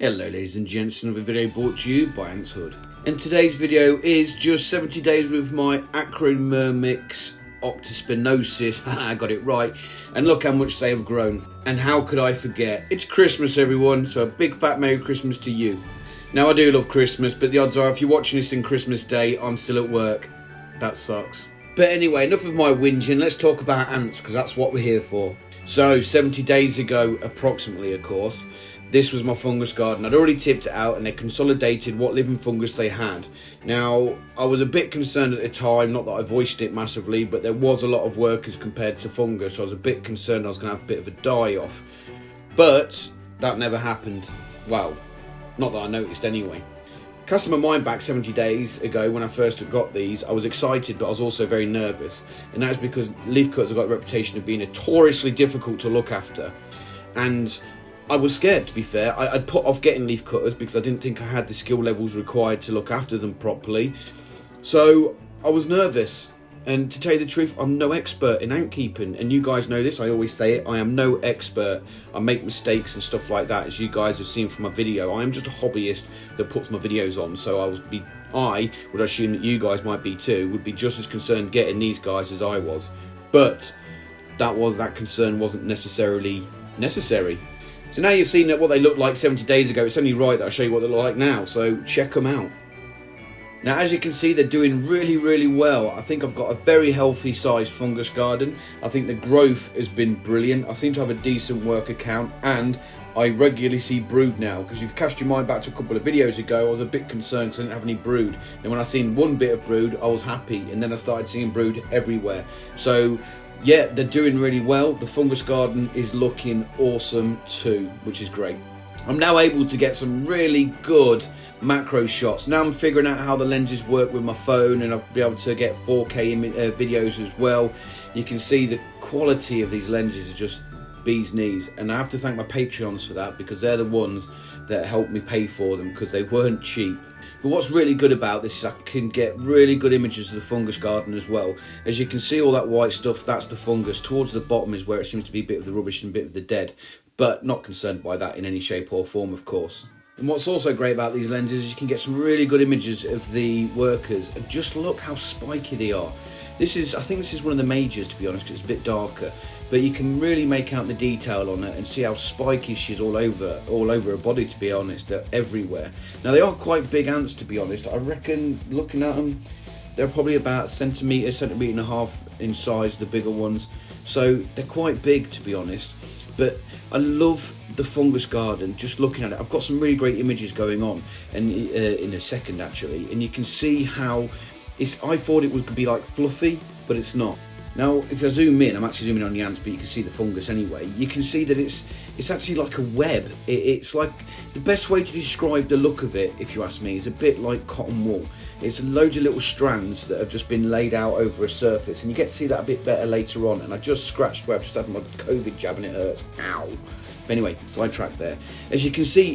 Hello ladies and gents, another video brought to you by Ants Hood. And today's video is just 70 days with my Acromymex Octospinosus. I got it right. And look how much they have grown. And how could I forget? It's Christmas everyone, so a big fat Merry Christmas to you. Now I do love Christmas, but the odds are if you're watching this in Christmas Day, I'm still at work. That sucks. But anyway, enough of my whinging, let's talk about ants, because that's what we're here for. So 70 days ago, approximately of course, this was my fungus garden. I'd already tipped it out and they consolidated what living fungus they had. Now, I was a bit concerned at the time, not that I voiced it massively, but there was a lot of workers compared to fungus, so I was a bit concerned I was going to have a bit of a die-off. But that never happened. Well, not that I noticed anyway. Casting my mind back 70 days ago when I first got these, I was excited, but I was also very nervous. And that's because leafcutters have got a reputation of being notoriously difficult to look after. And I was scared, to be fair. I'd put off getting leaf cutters because I didn't think I had the skill levels required to look after them properly. So I was nervous. And to tell you the truth, I'm no expert in ant keeping. And you guys know this, I always say it. I am no expert. I make mistakes and stuff like that, as you guys have seen from my video. I am just a hobbyist that puts my videos on. So I would assume that you guys might be too, would be just as concerned getting these guys as I was. But that concern wasn't necessarily necessary. So now you've seen what they looked like 70 days ago, it's only right that I show you what they look like now, so check them out. Now as you can see, they're doing really well. I think I've got a very healthy sized fungus garden. I think the growth has been brilliant. I seem to have a decent worker count and I regularly see brood now, because if you've cast your mind back to a couple of videos ago, I was a bit concerned because I didn't have any brood. And when I seen one bit of brood, I was happy, and then I started seeing brood everywhere. So yeah, they're doing really well. The fungus garden is looking awesome too, which is great. I'm now able to get some really good macro shots. Now I'm figuring out how the lenses work with my phone, and I'll be able to get 4K videos as well. You can see the quality of these lenses are just bee's knees, and I have to thank my Patreons for that, because they're the ones that helped me pay for them, because they weren't cheap. But what's really good about this is I can get really good images of the fungus garden as well. As you can see, all that white stuff, that's the fungus. Towards the bottom is where it seems to be a bit of the rubbish and a bit of the dead, but not concerned by that in any shape or form, of course. And what's also great about these lenses is you can get some really good images of the workers, and just look how spiky they are. I think this is one of the majors, to be honest, because it's a bit darker, but you can really make out the detail on it and see how spiky she's all over her body, to be honest. They're everywhere. Now they are quite big ants, to be honest. I reckon, looking at them, they're probably about a centimetre and a half in size, the bigger ones. So they're quite big, to be honest. But I love the fungus garden, just looking at it. I've got some really great images going on, and in a second actually, and you can see how I thought it was going to be like fluffy, but it's not. Now if I zoom in, I'm actually zooming on the ants, but you can see the fungus anyway. You can see that it's actually like a web. It's like, the best way to describe the look of it, if you ask me, is a bit like cotton wool. It's loads of little strands that have just been laid out over a surface, and you get to see that a bit better later on. And I just scratched where I've just had my COVID jab and it hurts. Ow. But anyway, sidetrack there. As you can see,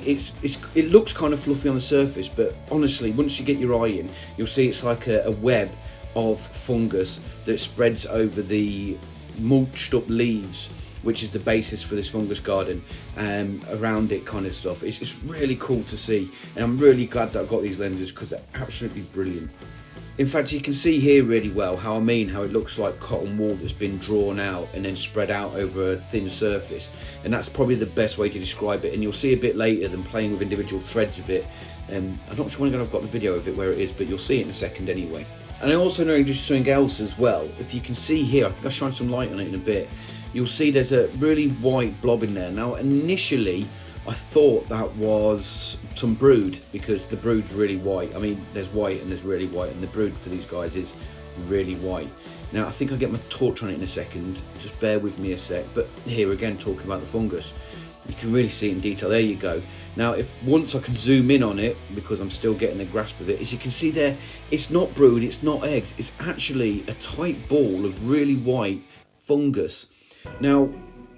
it looks kind of fluffy on the surface, but honestly, once you get your eye in, you'll see it's like a web of fungus that spreads over the mulched up leaves, which is the basis for this fungus garden, around it kind of stuff. It's really cool to see, and I'm really glad that I've got these lenses, because they're absolutely brilliant. In fact, you can see here really well how it looks like cotton wool that's been drawn out and then spread out over a thin surface, and that's probably the best way to describe it. And you'll see a bit later them playing with individual threads of it. I'm not sure when I've got the video of it where it is, but you'll see it in a second anyway. And I also know just something else as well. If you can see here, I think I'll shine some light on it in a bit, you'll see there's a really white blob in there. Now initially I thought that was some brood, because the brood's really white. I mean, there's white and there's really white, and the brood for these guys is really white. Now I think I'll get my torch on it in a second, just bear with me a sec. But here again, talking about the fungus, you can really see it in detail. There you go. Now once I can zoom in on it, because I'm still getting the grasp of it, as you can see there, it's not brood, it's not eggs, it's actually a tight ball of really white fungus. Now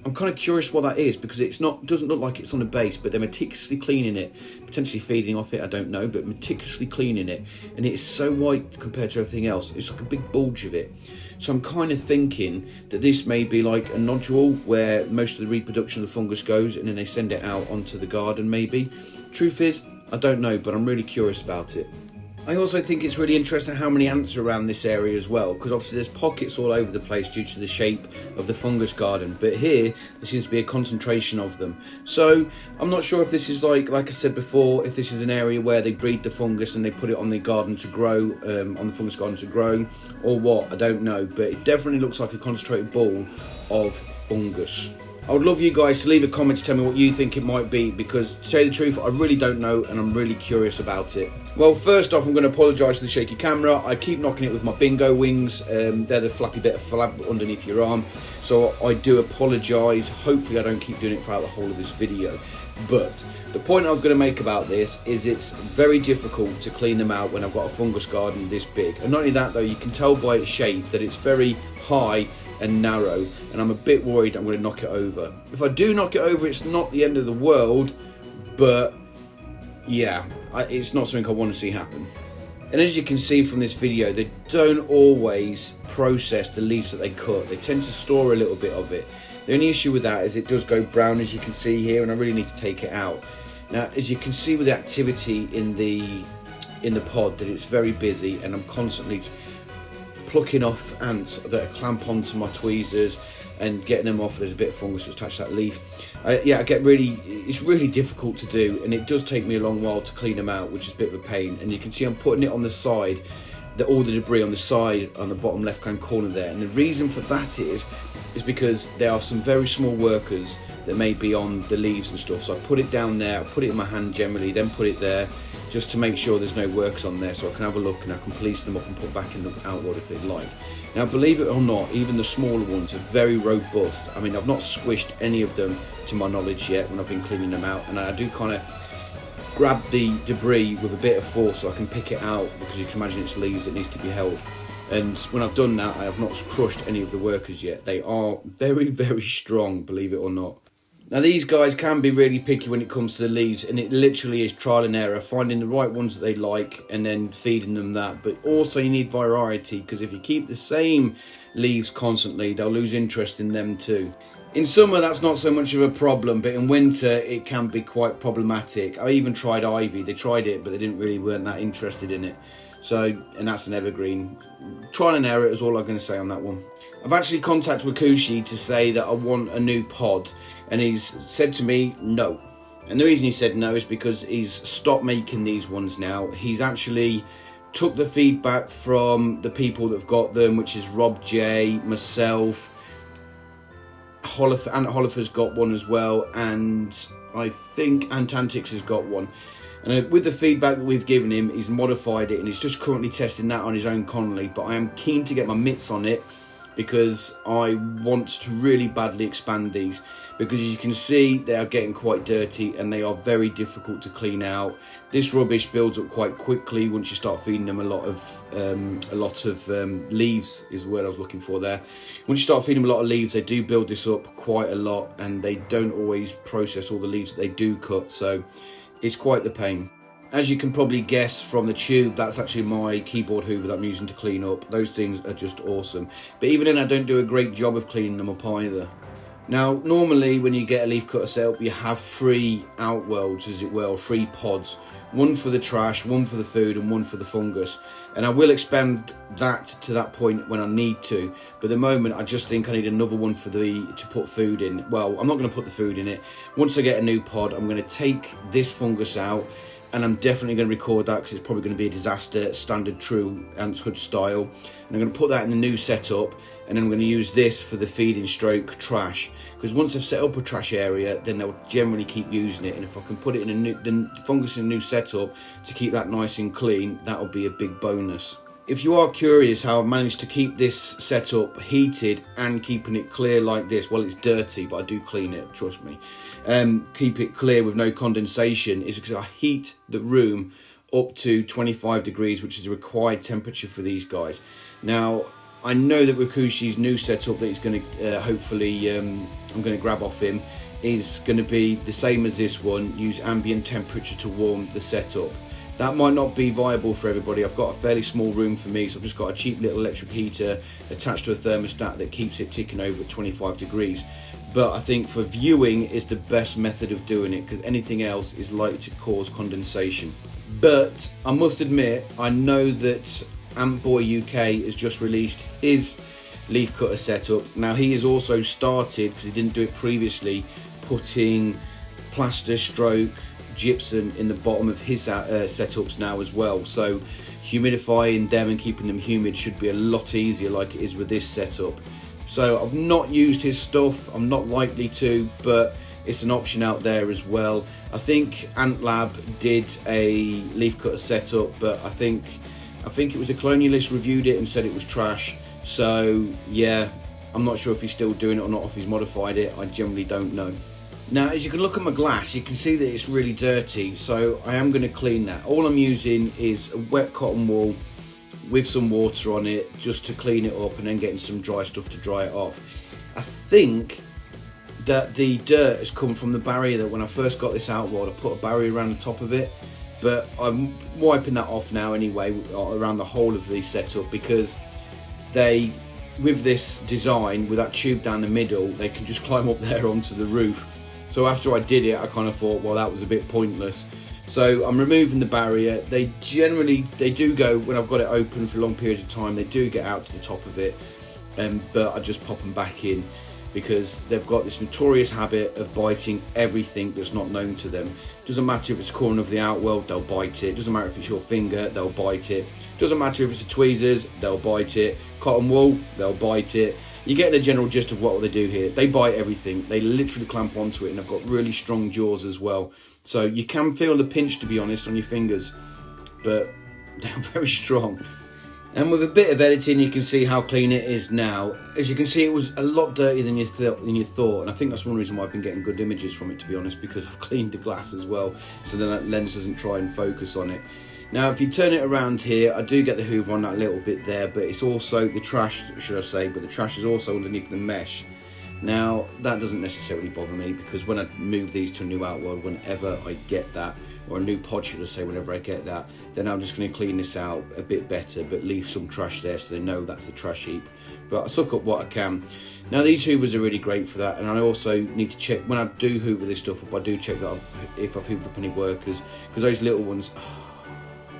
I'm kind of curious what that is, because doesn't look like it's on the base, but they're meticulously cleaning it, potentially feeding off it, I don't know, but meticulously cleaning it, and it is so white compared to everything else. It's like a big bulge of it. So I'm kind of thinking that this may be like a nodule where most of the reproduction of the fungus goes, and then they send it out onto the garden maybe. Truth is, I don't know, but I'm really curious about it. I also think it's really interesting how many ants are around this area as well, because obviously there's pockets all over the place due to the shape of the fungus garden, but here there seems to be a concentration of them. So I'm not sure if this is like I said before, if this is an area where they breed the fungus and they put it on the garden to grow, on the fungus garden to grow, or what, I don't know, but it definitely looks like a concentrated ball of fungus. I would love you guys to leave a comment to tell me what you think it might be, because to tell you the truth, I really don't know and I'm really curious about it. Well, first off, I'm going to apologise for the shaky camera. I keep knocking it with my bingo wings. They're the flappy bit of flab underneath your arm. So I do apologise. Hopefully I don't keep doing it throughout the whole of this video. But the point I was going to make about this is it's very difficult to clean them out when I've got a fungus garden this big. And not only that though, you can tell by its shape that it's very high and narrow, and I'm a bit worried I'm going to knock it over. If I do knock it over, it's not the end of the world, but yeah, it's not something I want to see happen. And as you can see from this video, they don't always process the leaves that they cut. They tend to store a little bit of it. The only issue with that is it does go brown, as you can see here, and I really need to take it out. Now, as you can see with the activity in the pod, that it's very busy, and I'm constantly plucking off ants that clamp onto my tweezers and getting them off. There's a bit of fungus attached to that leaf. Yeah, it's really difficult to do, and it does take me a long while to clean them out, which is a bit of a pain. And you can see I'm putting it on the side, all the debris on the side, on the bottom left hand corner there. And the reason for that is because there are some very small workers that may be on the leaves and stuff. So I put it down there, I put it in my hand generally, then put it there, just to make sure there's no workers on there, so I can have a look and I can police them up and put back in the outward if they'd like. Now, believe it or not, even the smaller ones are very robust. I mean, I've not squished any of them to my knowledge yet when I've been cleaning them out, and I do kind of grab the debris with a bit of force so I can pick it out, because you can imagine it's leaves that needs to be held. And when I've done that, I have not crushed any of the workers yet. They are very, very strong, believe it or not. Now, these guys can be really picky when it comes to the leaves, and it literally is trial and error, finding the right ones that they like and then feeding them that. But also you need variety, because if you keep the same leaves constantly, they'll lose interest in them too. In summer, that's not so much of a problem, but in winter, it can be quite problematic. I even tried ivy. They tried it, but they weren't that interested in it. So, and that's an evergreen. Trial and error is all I'm going to say on that one. I've actually contacted Wakooshi to say that I want a new pod, and he's said to me no. And the reason he said no is because he's stopped making these ones now. He's actually took the feedback from the people that have got them, which is Rob J, myself, Ant Hollifer's got one as well, and I think Antantix has got one. And with the feedback that we've given him, he's modified it, and he's just currently testing that on his own colony. But I am keen to get my mitts on it, because I want to really badly expand these, because as you can see, they are getting quite dirty and they are very difficult to clean out. This rubbish builds up quite quickly once you start feeding them a lot of leaves is the word I was looking for there. Once you start feeding them a lot of leaves, they do build this up quite a lot, and they don't always process all the leaves that they do cut, so it's quite the pain. As you can probably guess from the tube, that's actually my keyboard hoover that I'm using to clean up. Those things are just awesome. But even then, I don't do a great job of cleaning them up either. Now, normally when you get a leaf cutter set up, you have 3 outworlds, as it were, 3 pods. One for the trash, one for the food, and one for the fungus. And I will expand that to that point when I need to. But at the moment, I just think I need another one to put food in. Well, I'm not going to put the food in it. Once I get a new pod, I'm going to take this fungus out, and I'm definitely going to record that, because it's probably going to be a disaster, standard true Ants Hood style. And I'm going to put that in the new setup, and then I'm going to use this for the feeding stroke trash, because once I've set up a trash area, then they'll generally keep using it. And if I can put it in the fungus in a new setup to keep that nice and clean, that'll be a big bonus. If you are curious how I've managed to keep this setup heated and keeping it clear like this, well, it's dirty, but I do clean it, trust me. Keep it clear with no condensation is because I heat the room up to 25 degrees, which is the required temperature for these guys. Now, I know that Wakooshi's new setup that he's going to hopefully, I'm going to grab off him, is going to be the same as this one, use ambient temperature to warm the setup. That might not be viable for everybody. I've got a fairly small room for me, so I've just got a cheap little electric heater attached to a thermostat that keeps it ticking over at 25 degrees. but I think for viewing is the best method of doing it, because anything else is likely to cause condensation. But I must admit, I know that Ant Boy UK has just released his leaf cutter setup. Now he has also started, because he didn't do it previously, putting plaster stroke gypsum in the bottom of his setups now as well. So humidifying them and keeping them humid should be a lot easier like it is with this setup. So I've not used his stuff, I'm not likely to, but it's an option out there as well. I think Ant Lab did a leaf cutter setup, but I think it was a Colonialist reviewed it and said it was trash. So yeah, I'm not sure if he's still doing it or not, if he's modified it. I generally don't know. Now, as you can look at my glass, you can see that it's really dirty, so I am going to clean that. All I'm using is a wet cotton wool with some water on it just to clean it up, and then getting some dry stuff to dry it off. I think that the dirt has come from the barrier that when I first got this outboard, I put a barrier around the top of it, but I'm wiping that off now anyway around the whole of the setup, because they, with this design, with that tube down the middle, they can just climb up there onto the roof. So after I did it, I kind of thought, well, that was a bit pointless. So I'm removing the barrier. They do go, when I've got it open for long periods of time, they do get out to the top of it, but I just pop them back in, because they've got this notorious habit of biting everything that's not known to them. Doesn't matter if it's a corner of the outworld, they'll bite it. Doesn't matter if it's your finger, they'll bite it. Doesn't matter if it's a tweezers, they'll bite it. Cotton wool, they'll bite it. You get the general gist of what they do here. They bite everything. They literally clamp onto it, and they've got really strong jaws as well. So you can feel the pinch, to be honest, on your fingers, but they're very strong. And with a bit of editing, you can see how clean it is now. As you can see, it was a lot dirtier than you thought, and I think that's one reason why I've been getting good images from it, to be honest, because I've cleaned the glass as well, so then that lens doesn't try and focus on it. Now, if you turn it around here, I do get the hoover on that little bit there, but it's also the trash, should I say, but the trash is also underneath the mesh. Now, that doesn't necessarily bother me, because when I move these to a new outworld, whenever I get that, or a new pod, should I say, whenever I get that, then I'm just going to clean this out a bit better, but leave some trash there so they know that's the trash heap. But I suck up what I can. Now, these hoovers are really great for that, and I also need to check, when I do hoover this stuff up, I do check that if I've hoovered up any workers, because those little ones...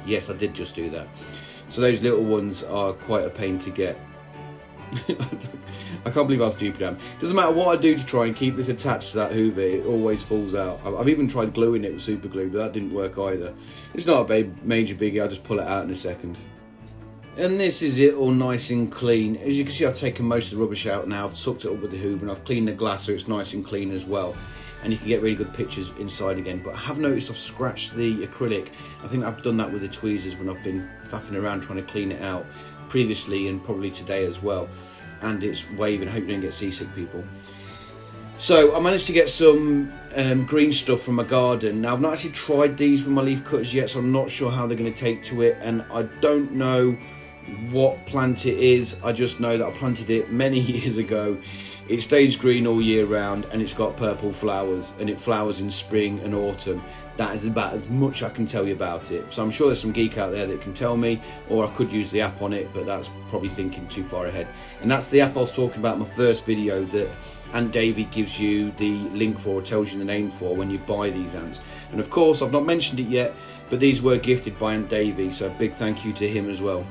Yes, I did just do that. So those little ones are quite a pain to get. I can't believe how stupid I am. Doesn't matter what I do to try and keep this attached to that hoover, it always falls out. I've even tried gluing it with super glue, but that didn't work either. It's not a major biggie, I'll just pull it out in a second. And this is it, all nice and clean. As you can see, I've taken most of the rubbish out now. I've sucked it up with the hoover, and I've cleaned the glass so it's nice and clean as well. And you can get really good pictures inside again. But I have noticed I've scratched the acrylic. I think I've done that with the tweezers when I've been faffing around trying to clean it out previously, and probably today as well. And it's waving. I hope you don't get seasick, people. So I managed to get some green stuff from my garden. Now, I've not actually tried these with my leaf cutters yet, so I'm not sure how they're going to take to it. And I don't know what plant it is. I just know that I planted it many years ago. It stays green all year round, and it's got purple flowers, and it flowers in spring and autumn. That is about as much I can tell you about it. So I'm sure there's some geek out there that can tell me, or I could use the app on it, but that's probably thinking too far ahead. And that's the app I was talking about in my first video that Ant Davey gives you the link for, or tells you the name for, when you buy these ants. And of course, I've not mentioned it yet, but these were gifted by Ant Davey, so a big thank you to him as well.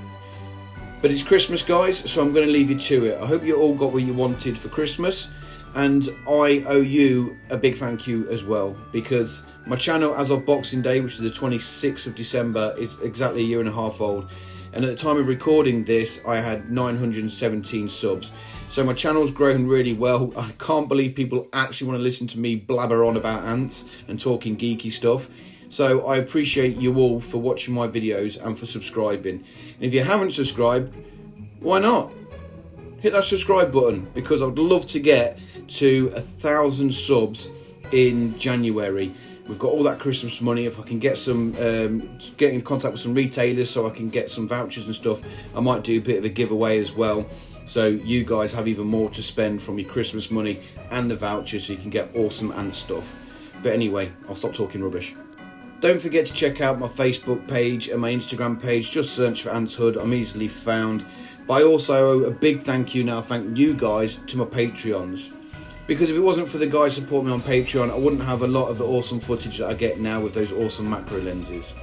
But it's Christmas, guys, so I'm going to leave you to it. I hope you all got what you wanted for Christmas, and I owe you a big thank you as well, because my channel, as of Boxing Day, which is the 26th of December, is exactly a year and a half old, and at the time of recording this, I had 917 subs. So my channel's grown really well. I can't believe people actually want to listen to me blabber on about ants and talking geeky stuff. So I appreciate you all for watching my videos and for subscribing. And if you haven't subscribed, why not? Hit that subscribe button, because I'd love to get to 1,000 subs in January. We've got all that Christmas money. If I can get some, get in contact with some retailers so I can get some vouchers and stuff, I might do a bit of a giveaway as well. So you guys have even more to spend from your Christmas money and the vouchers, so you can get awesome ant stuff. But anyway, I'll stop talking rubbish. Don't forget to check out my Facebook page and my Instagram page. Just search for Ants Hood. I'm easily found. But I also owe a big thank you now, thank you guys, to my Patreons. because if it wasn't for the guys supporting me on Patreon, I wouldn't have a lot of the awesome footage that I get now with those awesome macro lenses.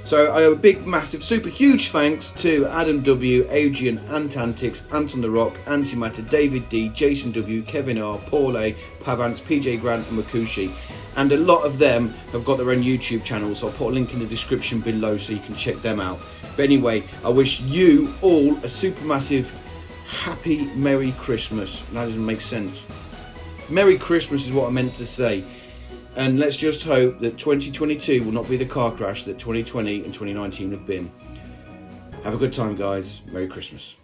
So I owe a big, massive, super huge thanks to Adam W, Adrian, Antantics, Ant on the Rock, Anty Matters, David D, Jason W, Kevin R, Paul A, Pavance, PJGrant and Wakooshi. And a lot of them have got their own YouTube channels, so I'll put a link in the description below so you can check them out. But anyway, I wish you all a super massive, happy, Merry Christmas. That doesn't make sense. Merry Christmas is what I meant to say. And let's just hope that 2022 will not be the car crash that 2020 and 2019 have been. Have a good time, guys. Merry Christmas.